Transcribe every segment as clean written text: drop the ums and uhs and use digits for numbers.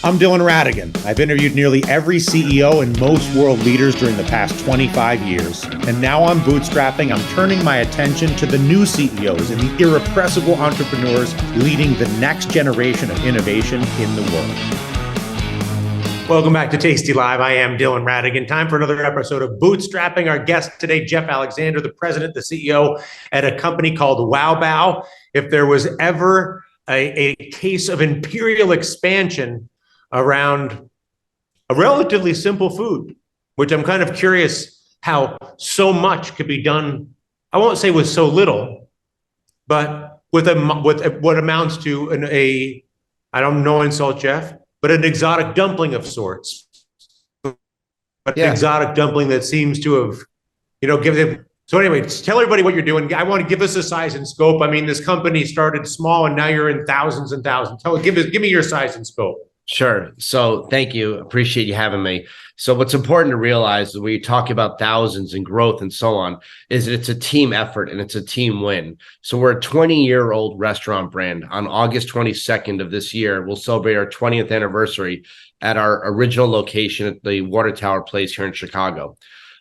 I'm Dylan Radigan. I've interviewed nearly every CEO and most world leaders during the past 25 years. And now on Bootstrapping, I'm turning my attention to the new CEOs and the irrepressible entrepreneurs leading the next generation of innovation in the world. Welcome back to Tasty Live. I am Dylan Radigan. Time for another episode of Bootstrapping. Our guest today, Jeff Alexander, the president, the CEO at a company called Wow. If there was ever a case of imperial expansion around a relatively simple food, which I'm kind of curious how so much could be done, I won't say with so little, but with what amounts to I don't know, insult Jeff, but an exotic dumpling of sorts. An exotic dumpling that seems to have, given them. So anyway, tell everybody what you're doing. I want to give us a size and scope. I mean, this company started small and now you're in thousands and thousands. Give me your size and scope. Sure. So thank you. Appreciate you having me. So what's important to realize when we talk about thousands and growth and so on is that it's a team effort and it's a team win. So we're a 20-year-old restaurant brand. On August 22nd of this year, we'll celebrate our 20th anniversary at our original location at the Water Tower Place here in Chicago.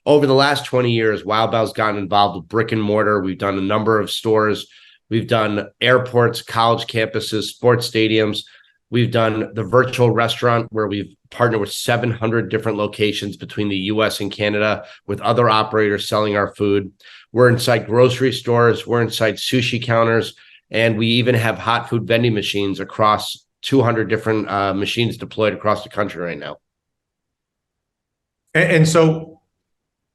Over the last 20 years, Wow gotten involved with brick and mortar. We've done a number of stores. We've done airports, college campuses, sports stadiums. We've done the virtual restaurant where we've partnered with 700 different locations between the US and Canada with other operators selling our food. We're inside grocery stores. We're inside sushi counters. And we even have hot food vending machines across 200 different machines deployed across the country right now. And so,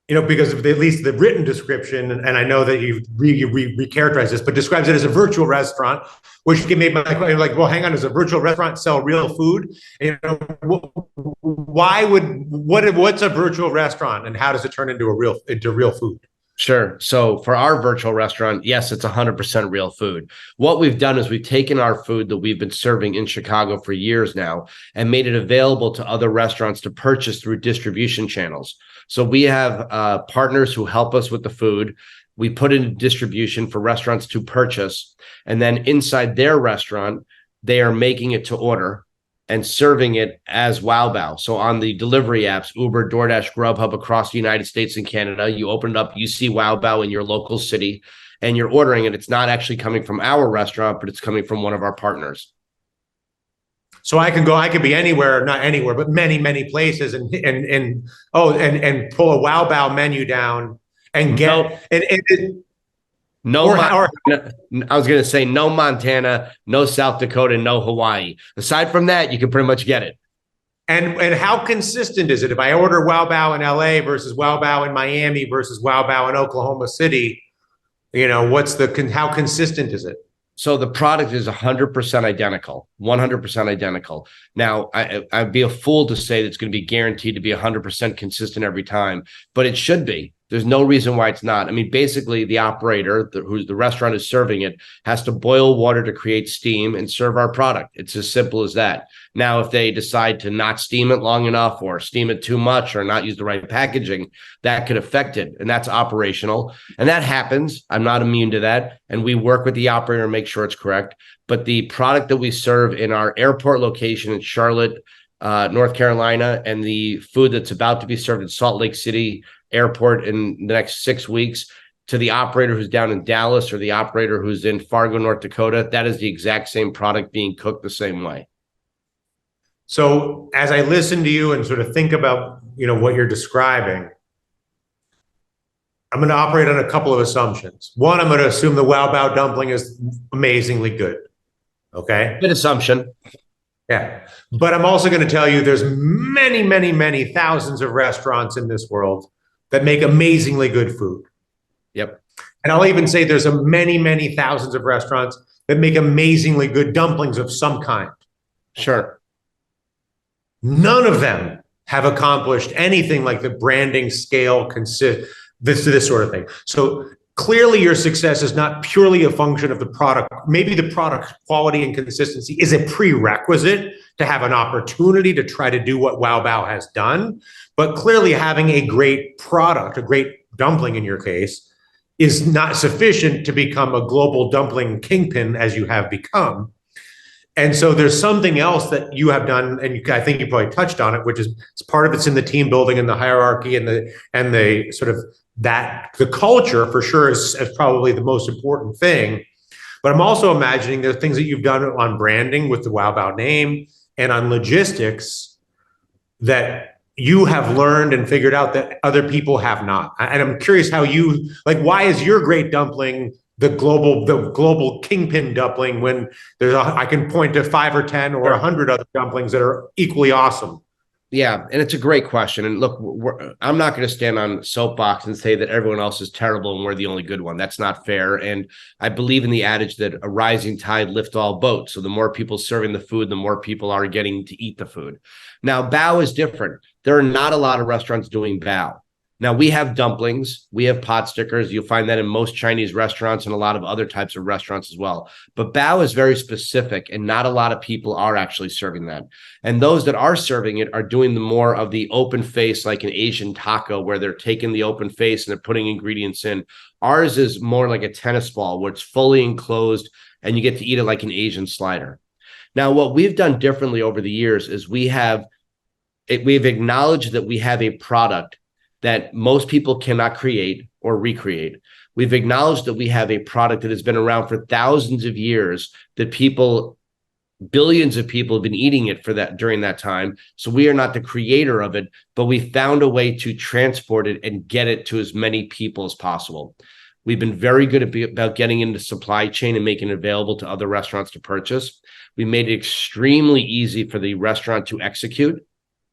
because of at least the written description, and I know that you re-characterize this, but describes it as a virtual restaurant, which can make my like, well, hang on, does a virtual restaurant sell real food? What's a virtual restaurant, and how does it turn into real food? Sure. So for our virtual restaurant, yes, it's 100% real food. What we've done is we've taken our food that we've been serving in Chicago for years now and made it available to other restaurants to purchase through distribution channels. So we have partners who help us with the food. We put in distribution for restaurants to purchase. And then inside their restaurant, they are making it to order and serving it as Wow. So on the delivery apps, Uber, DoorDash, Grubhub across the United States and Canada, you open it up, you see Wow in your local city, and you're ordering it. It's not actually coming from our restaurant, but it's coming from one of our partners. So I could be anywhere, not anywhere, but many, many places and pull a Wow menu down and get I was going to say no Montana, no South Dakota, no Hawaii. Aside from that, you can pretty much get it. And how consistent is it? If I order Wow in LA versus Wow in Miami versus Wow in Oklahoma City, how consistent is it? So the product is 100% identical, 100% identical. Now, I'd be a fool to say that it's going to be guaranteed to be 100% consistent every time, but it should be. There's no reason why it's not. I mean, basically, the operator, who's the restaurant is serving it, has to boil water to create steam and serve our product. It's as simple as that. Now, if they decide to not steam it long enough or steam it too much or not use the right packaging, that could affect it. And that's operational. And that happens. I'm not immune to that. And we work with the operator and make sure it's correct. But the product that we serve in our airport location in Charlotte, North Carolina, and the food that's about to be served in Salt Lake City Airport in the next 6 weeks to the operator who's down in Dallas or the operator who's in Fargo, North Dakota, that is the exact same product being cooked the same way. So as I listen to you and sort of think about, what you're describing, I'm going to operate on a couple of assumptions. One, I'm going to assume the Wow dumpling is amazingly good. Okay. Good assumption. Yeah. But I'm also going to tell you there's many, many, many thousands of restaurants in this world that make amazingly good food. Yep. And I'll even say there's many, many thousands of restaurants that make amazingly good dumplings of some kind. Sure. None of them have accomplished anything like the branding scale, this sort of thing. So clearly your success is not purely a function of the product. Maybe the product quality and consistency is a prerequisite to have an opportunity to try to do what Wow has done. But clearly having a great product, a great dumpling in your case, is not sufficient to become a global dumpling kingpin as you have become. And so there's something else that you have done, and I think you probably touched on it, which is it's part of it's in the team building and the hierarchy and the sort of that the culture for sure is probably the most important thing. But I'm also imagining there are things that you've done on branding with the Wow Bao name and on logistics that you have learned and figured out that other people have not. And I'm curious how you like, why is your great dumpling the global kingpin dumpling when I can point to 5 or 10 or 100 other dumplings that are equally awesome? Yeah, and it's a great question. And look, I'm not going to stand on soapbox and say that everyone else is terrible and we're the only good one. That's not fair. And I believe in the adage that a rising tide lifts all boats. So the more people serving the food, the more people are getting to eat the food. Now, bao is different. There are not a lot of restaurants doing bao. Now, we have dumplings, we have pot stickers. You'll find that in most Chinese restaurants and a lot of other types of restaurants as well. But bao is very specific, and not a lot of people are actually serving that. And those that are serving it are doing the more of the open face, like an Asian taco, where they're taking the open face and they're putting ingredients in. Ours is more like a tennis ball, where it's fully enclosed and you get to eat it like an Asian slider. Now, what we've done differently over the years is we've acknowledged that we have a product that most people cannot create or recreate. We've acknowledged that we have a product that has been around for thousands of years, that billions of people have been eating it for that during that time. So we are not the creator of it, but we found a way to transport it and get it to as many people as possible. We've been very good about getting into supply chain and making it available to other restaurants to purchase. We made it extremely easy for the restaurant to execute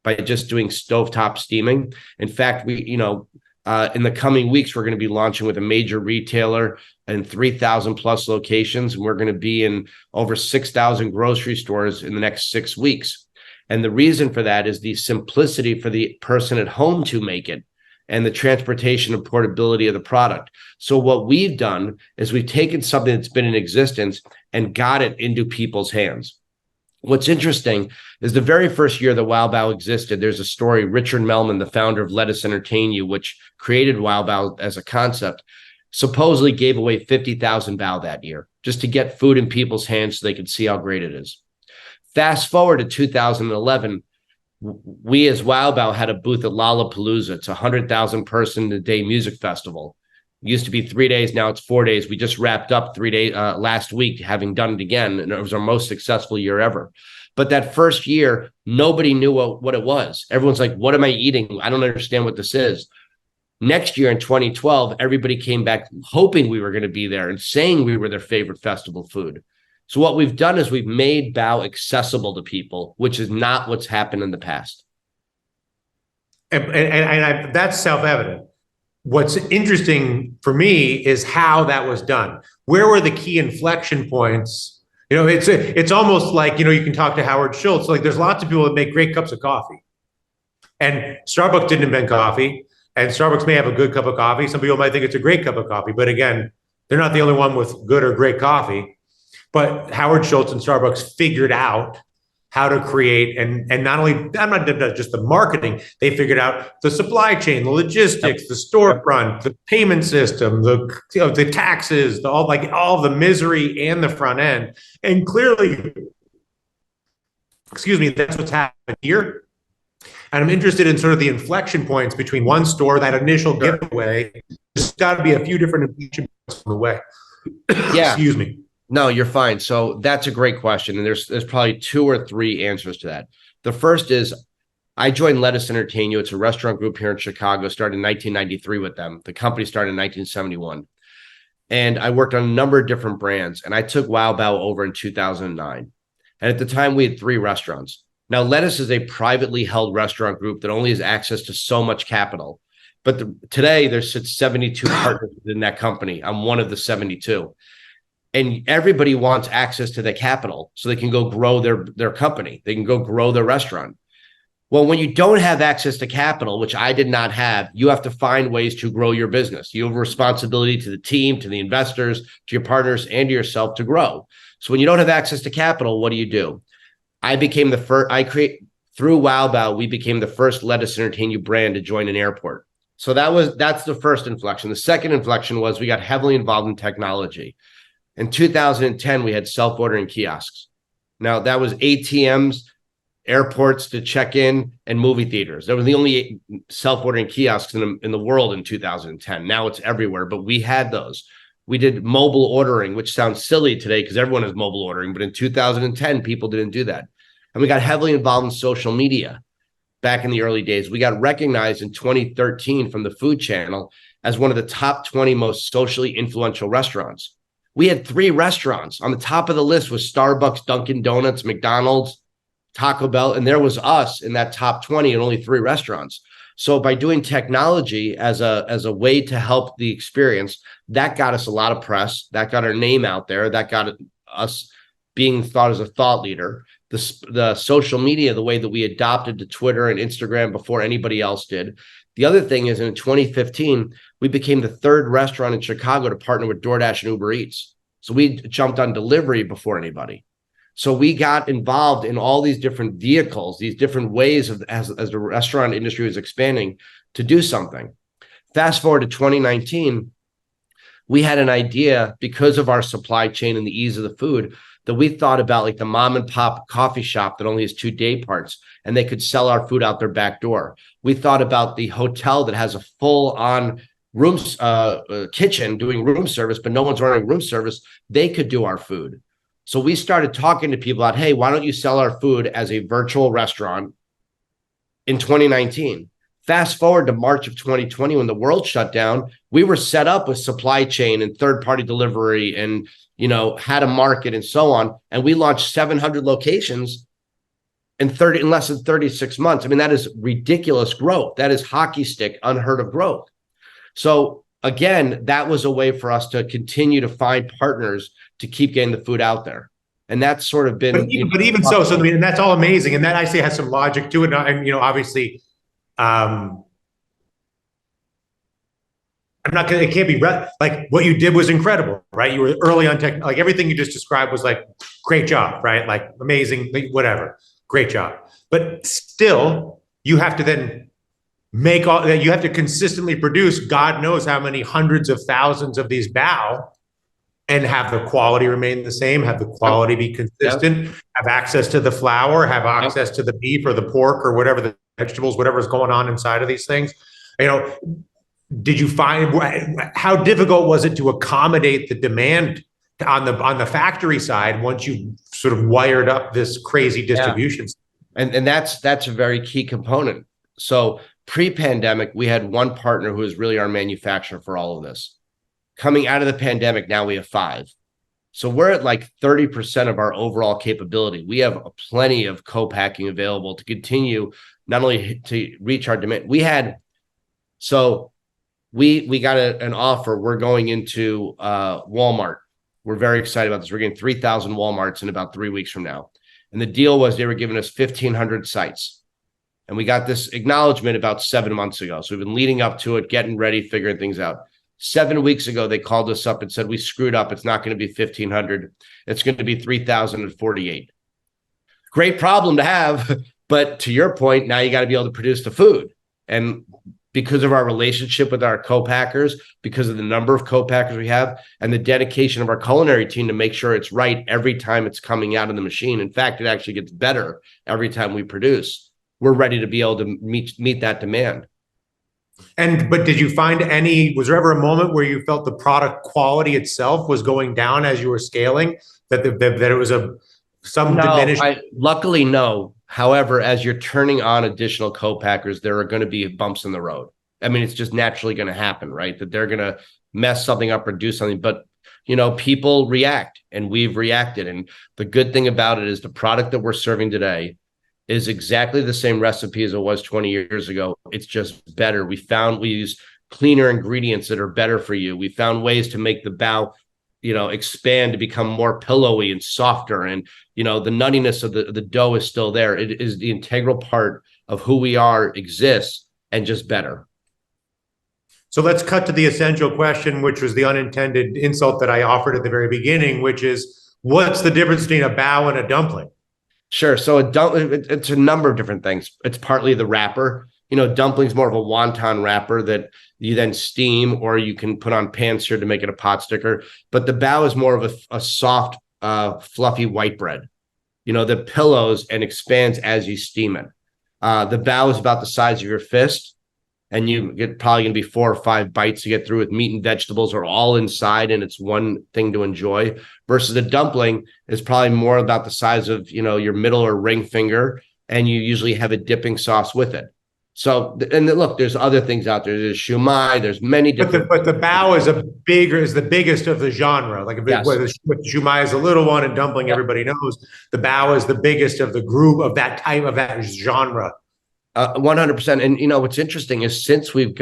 by just doing stovetop steaming. In fact, in the coming weeks, we're going to be launching with a major retailer in 3,000 plus locations. And we're going to be in over 6,000 grocery stores in the next 6 weeks. And the reason for that is the simplicity for the person at home to make it and the transportation and portability of the product. So what we've done is we've taken something that's been in existence and got it into people's hands. What's interesting is the very first year that Wow Bao existed, there's a story. Richard Melman, the founder of Let Us Entertain You, which created Wow Bao as a concept, supposedly gave away 50,000 bao that year just to get food in people's hands so they could see how great it is. Fast forward to 2011, we as Wow Bao had a booth at Lollapalooza. It's a 100,000 person a day music festival. It used to be 3 days. Now it's 4 days. We just wrapped up 3 days last week, having done it again. And it was our most successful year ever. But that first year, nobody knew what it was. Everyone's like, what am I eating? I don't understand what this is. Next year in 2012, everybody came back hoping we were going to be there and saying we were their favorite festival food. So what we've done is we've made bao accessible to people, which is not what's happened in the past. And that's self-evident. What's interesting for me is how that was done. Where were the key inflection points? It's almost like, you can talk to Howard Schultz. Like there's lots of people that make great cups of coffee. And Starbucks didn't invent coffee. And Starbucks may have a good cup of coffee. Some people might think it's a great cup of coffee. But again, they're not the only one with good or great coffee. But Howard Schultz and Starbucks figured out how to create, and not only, I'm not just the marketing, they figured out the supply chain, the logistics, the storefront, the payment system, the taxes, all the misery and the front end. And clearly, that's what's happened here. And I'm interested in sort of the inflection points between one store, that initial giveaway. There's got to be a few different inflection points on the way. Yeah. Excuse me. No, you're fine. So that's a great question. And there's probably 2 or 3 answers to that. The first is I joined Let Us Entertain You. It's a restaurant group here in Chicago, started in 1993 with them. The company started in 1971. And I worked on a number of different brands. And I took Wow Bao over in 2009. And at the time, we had 3 restaurants. Now, Let Us is a privately held restaurant group that only has access to so much capital. But today, there sits 72 partners in that company. I'm one of the 72. And everybody wants access to the capital so they can go grow their company. They can go grow their restaurant. Well, when you don't have access to capital, which I did not have, you have to find ways to grow your business. You have a responsibility to the team, to the investors, to your partners, and to yourself to grow. So when you don't have access to capital, what do? I became the first. Through Wow Bao, we became the first Let Us Entertain You brand to join an airport. So that's the first inflection. The second inflection was we got heavily involved in technology. In 2010, we had self-ordering kiosks. Now, that was ATMs, airports to check in, and movie theaters. That was the only self-ordering kiosks in the world in 2010. Now it's everywhere, but we had those. We did mobile ordering, which sounds silly today because everyone is mobile ordering, but in 2010, people didn't do that. And we got heavily involved in social media back in the early days. We got recognized in 2013 from the Food Channel as one of the top 20 most socially influential restaurants. We had 3 restaurants. On the top of the list was Starbucks, Dunkin' Donuts, McDonald's, Taco Bell, and there was us in that top 20 and only 3 restaurants. So by doing technology as a way to help the experience, that got us a lot of press, that got our name out there, that got us being thought as a thought leader. The social media, the way that we adopted to Twitter and Instagram before anybody else did. The other thing is in 2015, we became the 3rd restaurant in Chicago to partner with DoorDash and Uber Eats. So we jumped on delivery before anybody. So we got involved in all these different vehicles, these different ways of as the restaurant industry was expanding to do something. Fast forward to 2019, we had an idea because of our supply chain and the ease of the food that we thought about, like the mom and pop coffee shop that only has 2 day parts and they could sell our food out their back door. We thought about the hotel that has a full on rooms kitchen doing room service, but no one's running room service. They could do our food. So we started talking to people about, hey, why don't you sell our food as a virtual restaurant in 2019? Fast forward to March of 2020, when the world shut down, we were set up with supply chain and third-party delivery and, had a market and so on. And we launched 700 locations in less than 36 months. I mean, that is ridiculous growth. That is hockey stick, unheard of growth. So again, that was a way for us to continue to find partners to keep getting the food out there. And that's sort of been, but even so, I mean, that's all amazing. And that I say has some logic to it. And, obviously, I'm not going to, it can't be like what you did was incredible, right? You were early on tech, like everything you just described was like, great job, right? Like amazing, whatever, great job. But still, you have to then make all that, you have to consistently produce God knows how many hundreds of thousands of these bao and have the quality remain the same, have the quality be consistent, have access to the flour, have access to the beef or the pork or whatever, the vegetables, whatever's going on inside of these things. Did you find, how difficult was it to accommodate the demand on the factory side once you sort of wired up this crazy distribution? And that's a very key component. So pre-pandemic, we had one partner who was really our manufacturer for all of this. Coming out of the pandemic, now we have 5. So we're at like 30% of our overall capability. We have plenty of co-packing available to continue not only to reach our demand. We got an offer. We're going into Walmart. We're very excited about this. We're getting 3,000 Walmarts in about 3 weeks from now. And the deal was they were giving us 1,500 sites. And we got this acknowledgement about 7 months ago. So we've been leading up to it, getting ready, figuring things out. 7 weeks ago, they called us up and said, we screwed up. It's not going to be 1,500. It's going to be 3,048. Great problem to have. But to your point, now you got to be able to produce the food. And because of our relationship with our co-packers, because of the number of co-packers we have, and the dedication of our culinary team to make sure it's right every time it's coming out of the machine. In fact, it actually gets better every time we produce. We're ready to be able to meet that demand. But did you find was there ever a moment where you felt the product quality itself was going down as you were scaling, that it was diminished? Luckily, no. However, as you're turning on additional co-packers, there are going to be bumps in the road. I mean, it's just naturally going to happen, right? That they're going to mess something up or do something. But, people react, and we've reacted. And the good thing about it is the product that we're serving today is exactly the same recipe as it was 20 years ago. It's just better. We use cleaner ingredients that are better for you. We found ways to make the bao, expand to become more pillowy and softer. And, the nuttiness of the dough is still there. It is the integral part of who we are, exists, and just better. So let's cut to the essential question, which was the unintended insult that I offered at the very beginning, which is, what's the difference between a bao and a dumpling? Sure. So it's a number of different things. It's partly the wrapper. Dumpling's more of a wonton wrapper that you then steam, or you can put on pan seared to make it a pot sticker. But the bao is more of a soft, fluffy white bread. the pillows and expands as you steam it. The bao is about the size of your fist, and you get probably going to be 4 or 5 bites to get through with meat and vegetables are all inside, and it's one thing to enjoy. Versus the dumpling is probably more about the size of your middle or ring finger, and you usually have a dipping sauce with it. So, and look, there's other things out there. There's shumai. There's many different. But the bao is the biggest of the genre. Like Yes. shumai is a little one, and dumpling everybody knows. The bao is the biggest of the group of that type of that genre. 100%. And what's interesting is since we've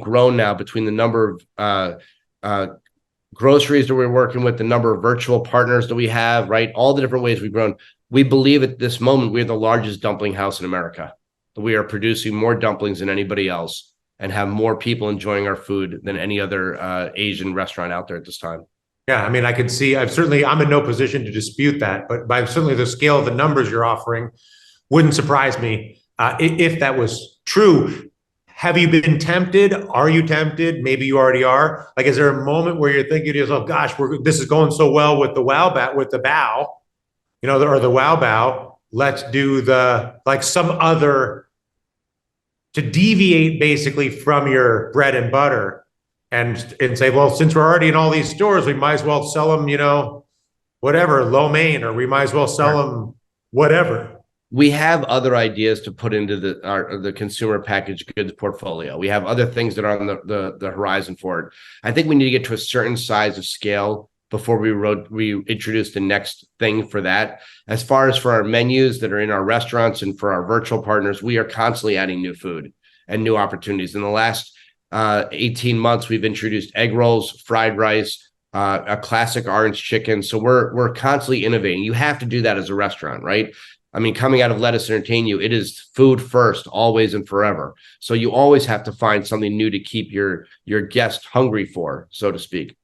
grown now between the number of groceries that we're working with, the number of virtual partners that we have, right? All the different ways we've grown. We believe at this moment we're the largest dumpling house in America. We are producing more dumplings than anybody else and have more people enjoying our food than any other Asian restaurant out there at this time. Yeah, I mean, I could see. I'm in no position to dispute that, but by certainly the scale of the numbers you're offering, wouldn't surprise me if that was true. Have you been tempted? Are you tempted? Maybe you already are. Like, is there a moment where you're thinking to yourself, "Gosh, this is going so well with the bao, or the wow bao. Let's do some other." To deviate basically from your bread and butter and say, well, since we're already in all these stores, we might as well sell them, whatever, lo mein, or we might as well sell them whatever. We have other ideas to put into the consumer packaged goods portfolio. We have other things that are on the horizon for it. I think we need to get to a certain size of scale before we introduce the next thing for that. As far as for our menus that are in our restaurants and for our virtual partners, we are constantly adding new food and new opportunities. In the last 18 months, we've introduced egg rolls, fried rice, a classic orange chicken. So we're constantly innovating. You have to do that as a restaurant, right? I mean, coming out of Let Us Entertain You, it is food first, always and forever. So you always have to find something new to keep your guest hungry for, so to speak.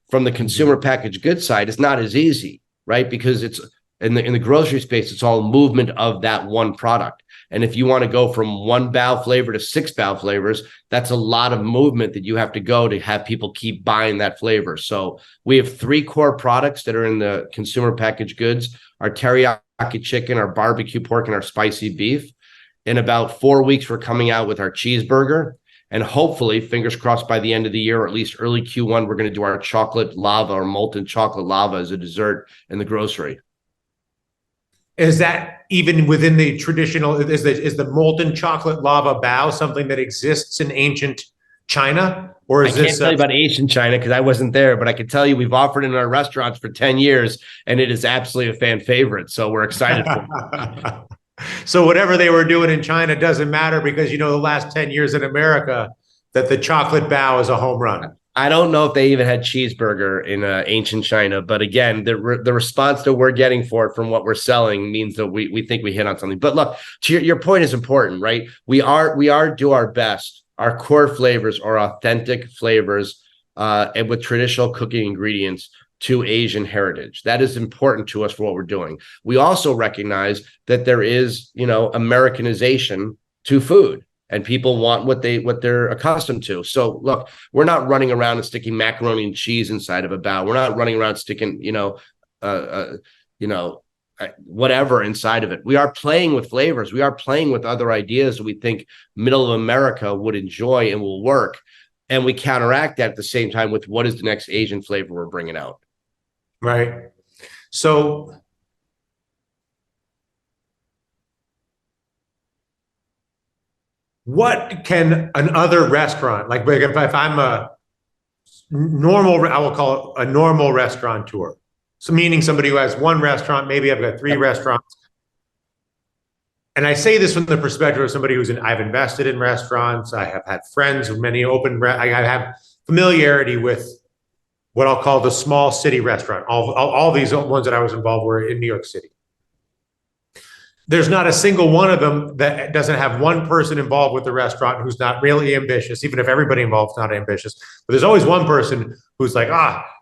From the consumer packaged goods side, it's not as easy, right? Because it's in the grocery space, it's all movement of that one product. And if you want to go from 1 bao flavor to 6 bao flavors, that's a lot of movement that you have to go to have people keep buying that flavor. So we have 3 core products that are in the consumer packaged goods: our teriyaki chicken, our barbecue pork, and our spicy beef. In about 4 weeks, we're coming out with our cheeseburger. And hopefully, fingers crossed, by the end of the year, or at least early Q1, we're going to do our chocolate lava or molten chocolate lava as a dessert in the grocery. Is that even within the traditional, is the molten chocolate lava bao something that exists in ancient China? Or is I can't tell you about ancient China because I wasn't there, but I can tell you we've offered it in our restaurants for 10 years, and it is absolutely a fan favorite. So we're excited for it. So whatever they were doing in China doesn't matter because, the last 10 years in America, that the chocolate bao is a home run. I don't know if they even had cheeseburger in ancient China, but again, the response that we're getting for it from what we're selling means that we think we hit on something. But look, to your point is important, right? We do our best. Our core flavors are authentic flavors and with traditional cooking ingredients to Asian heritage. That is important to us for what we're doing. We also recognize that there is, Americanization to food, and people want what they're accustomed to. So look, we're not running around and sticking macaroni and cheese inside of a bao. We're not running around sticking, whatever inside of it. We are playing with flavors. We are playing with other ideas that we think middle of America would enjoy and will work. And we counteract that at the same time with what is the next Asian flavor we're bringing out. Right. So what can another restaurant, like if I'm a normal, I will call it a normal restaurateur. So meaning somebody who has one restaurant, maybe I've got 3 restaurants. And I say this from the perspective of somebody I've invested in restaurants. I have had friends with many I have familiarity with what I'll call the small city restaurant. All these ones that I was involved were in New York City. There's not a single one of them that doesn't have one person involved with the restaurant who's not really ambitious, even if everybody involved is not ambitious. But there's always one person who's like,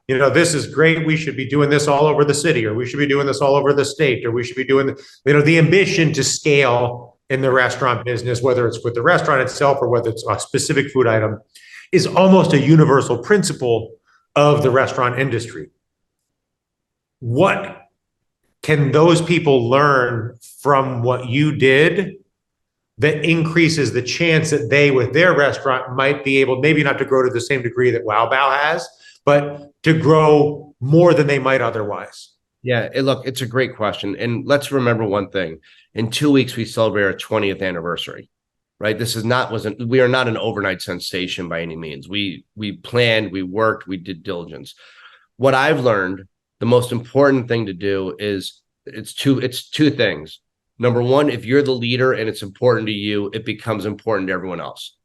this is great. We should be doing this all over the city, or we should be doing this all over the state, or we should be doing, the ambition to scale in the restaurant business, whether it's with the restaurant itself or whether it's a specific food item, is almost a universal principle of the restaurant industry. What can those people learn from what you did that increases the chance that they, with their restaurant, might be able, maybe not to grow to the same degree that Wow Bao has, but to grow more than they might otherwise? Yeah, look, it's a great question. And let's remember one thing. In 2 weeks, we celebrate our 20th anniversary, right? This is not, we are not an overnight sensation by any means. We planned, we worked, we did diligence. What I've learned, the most important thing to do is it's two things. Number one, if you're the leader and it's important to you, it becomes important to everyone else.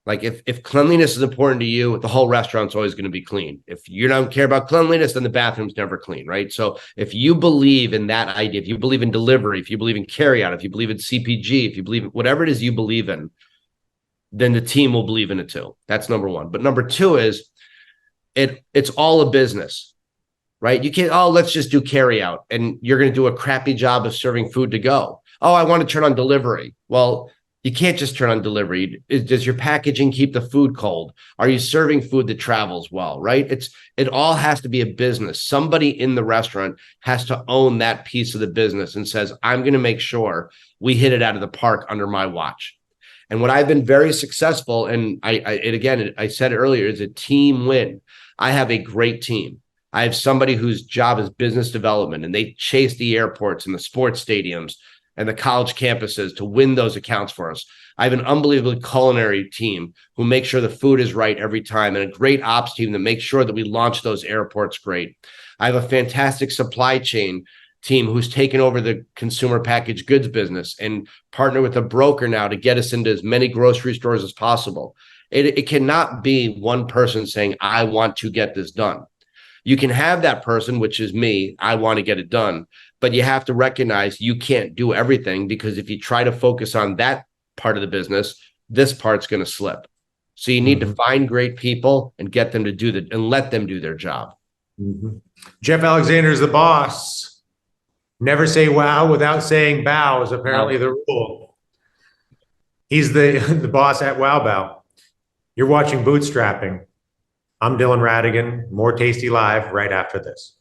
Like if cleanliness is important to you, the whole restaurant's always going to be clean. If you don't care about cleanliness, then the bathroom's never clean, right? So if you believe in that idea, if you believe in delivery, if you believe in carryout, if you believe in CPG, if you believe in whatever it is you believe in, then the team will believe in it too. That's number one. But number two is it's all a business, right? You can't, oh, let's just do carryout and you're going to do a crappy job of serving food to go. Oh, I want to turn on delivery. Well, you can't just turn on delivery. Does your packaging keep the food cold? Are you serving food that travels well, right? It all has to be a business. Somebody in the restaurant has to own that piece of the business and says, I'm going to make sure we hit it out of the park under my watch. And what I've been very successful, and I said it earlier, is a team win. I have a great team. I have somebody whose job is business development, and they chase the airports and the sports stadiums and the college campuses to win those accounts for us. I have an unbelievably culinary team who make sure the food is right every time, and a great ops team that makes sure that we launch those airports great. I have a fantastic supply chain team who's taken over the consumer packaged goods business and partner with a broker now to get us into as many grocery stores as possible. It cannot be one person saying, I want to get this done. You can have that person, which is me, I want to get it done, but you have to recognize you can't do everything, because if you try to focus on that part of the business, this part's going to slip. So you need to find great people and get them to do that and let them do their job. Jeff Alexander is the boss. Never say wow without saying bow is apparently the rule. He's the boss at Wow Bao. You're watching Bootstrapping. I'm Dylan Radigan. More Tasty Live right after this.